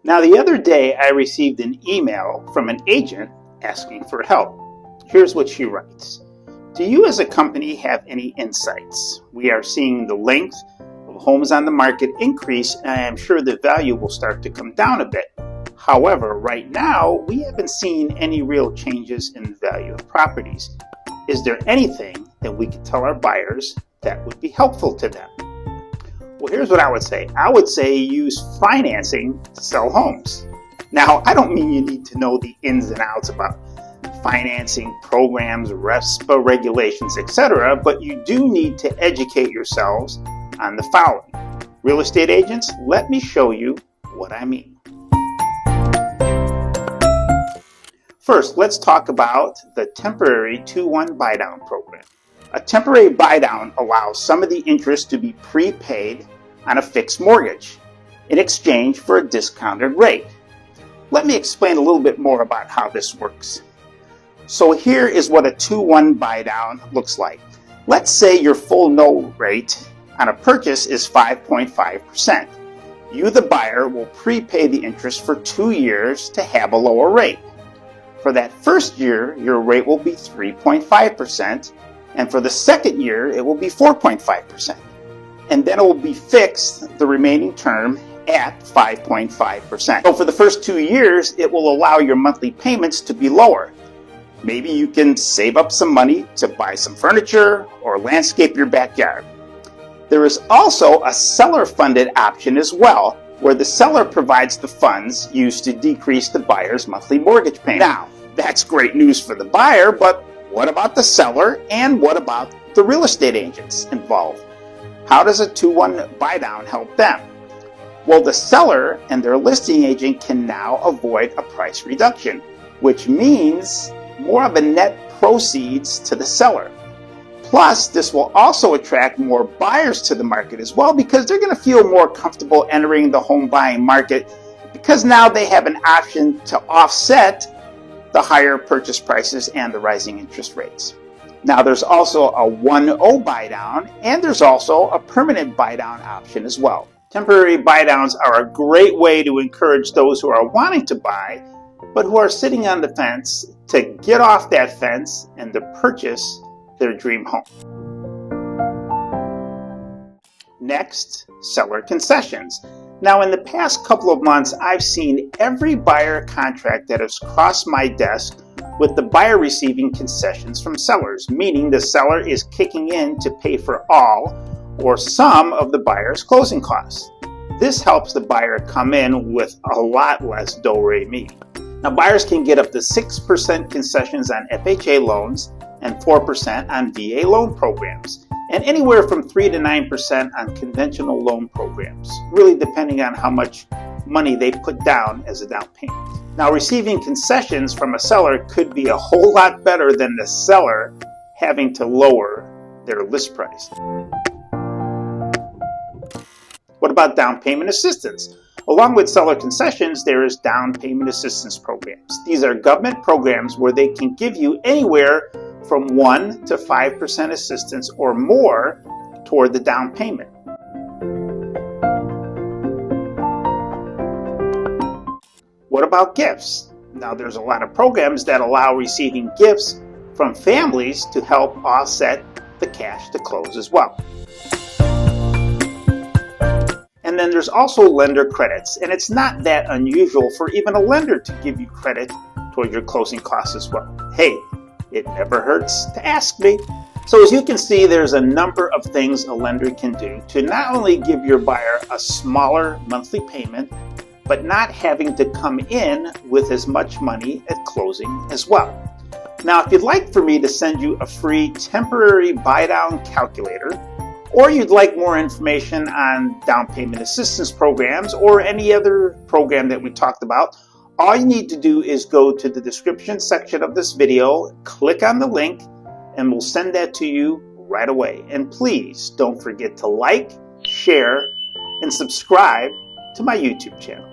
Now, the other day I received an email from an agent asking for help. Here's what she writes. Do you as a company have any insights? We are seeing the length of homes on the market increase, and I am sure the value will start to come down a bit. However, right now, we haven't seen any real changes in the value of properties. Is there anything that we could tell our buyers that would be helpful to them? Well, here's what I would say. I would say use financing to sell homes. Now, I don't mean you need to know the ins and outs about financing programs, RESPA regulations, etc., but you do need to educate yourselves on the following. Real estate agents, let me show you what I mean. First, let's talk about the temporary 2-1 buydown program. A temporary buydown allows some of the interest to be prepaid on a fixed mortgage in exchange for a discounted rate. Let me explain a little bit more about how this works. So here is what a 2-1 buydown looks like. Let's say your full note rate on a purchase is 5.5%. You, the buyer, will prepay the interest for 2 years to have a lower rate. For that first year, your rate will be 3.5%, and for the second year, it will be 4.5%. And then it will be fixed the remaining term at 5.5%. So for the first 2 years, it will allow your monthly payments to be lower. Maybe you can save up some money to buy some furniture or landscape your backyard. There is also a seller-funded option as well, where the seller provides the funds used to decrease the buyer's monthly mortgage payment. Now, that's great news for the buyer, but what about the seller and what about the real estate agents involved? How does a 2-1 buydown help them? Well, the seller and their listing agent can now avoid a price reduction, which means more of a net proceeds to the seller. Plus, this will also attract more buyers to the market as well because they're going to feel more comfortable entering the home buying market because now they have an option to offset the higher purchase prices and the rising interest rates. Now, there's also a 1-0 buydown and there's also a permanent buydown option as well. Temporary buydowns are a great way to encourage those who are wanting to buy but who are sitting on the fence to get off that fence and to purchase their dream home. Next, seller concessions. Now, in the past couple of months, I've seen every buyer contract that has crossed my desk with the buyer receiving concessions from sellers, meaning the seller is kicking in to pay for all or some of the buyer's closing costs. This helps the buyer come in with a lot less do-re-mi. Now, buyers can get up to 6% concessions on FHA loans and 4% on VA loan programs, and anywhere from 3 to 9% on conventional loan programs, really depending on how much money they put down as a down payment. Now, receiving concessions from a seller could be a whole lot better than the seller having to lower their list price. What about down payment assistance? Along with seller concessions, there is down payment assistance programs. These are government programs where they can give you anywhere from 1 to 5% assistance or more toward the down payment. What about gifts? Now, there's a lot of programs that allow receiving gifts from families to help offset the cash to close as well. And then there's also lender credits, and it's not that unusual for even a lender to give you credit toward your closing costs as well. Hey, it never hurts to ask me. So as you can see, there's a number of things a lender can do to not only give your buyer a smaller monthly payment, but not having to come in with as much money at closing as well. Now, if you'd like for me to send you a free temporary buydown calculator, or you'd like more information on down payment assistance programs or any other program that we talked about, all you need to do is go to the description section of this video, click on the link, and we'll send that to you right away. And please don't forget to like, share, and subscribe to my YouTube channel.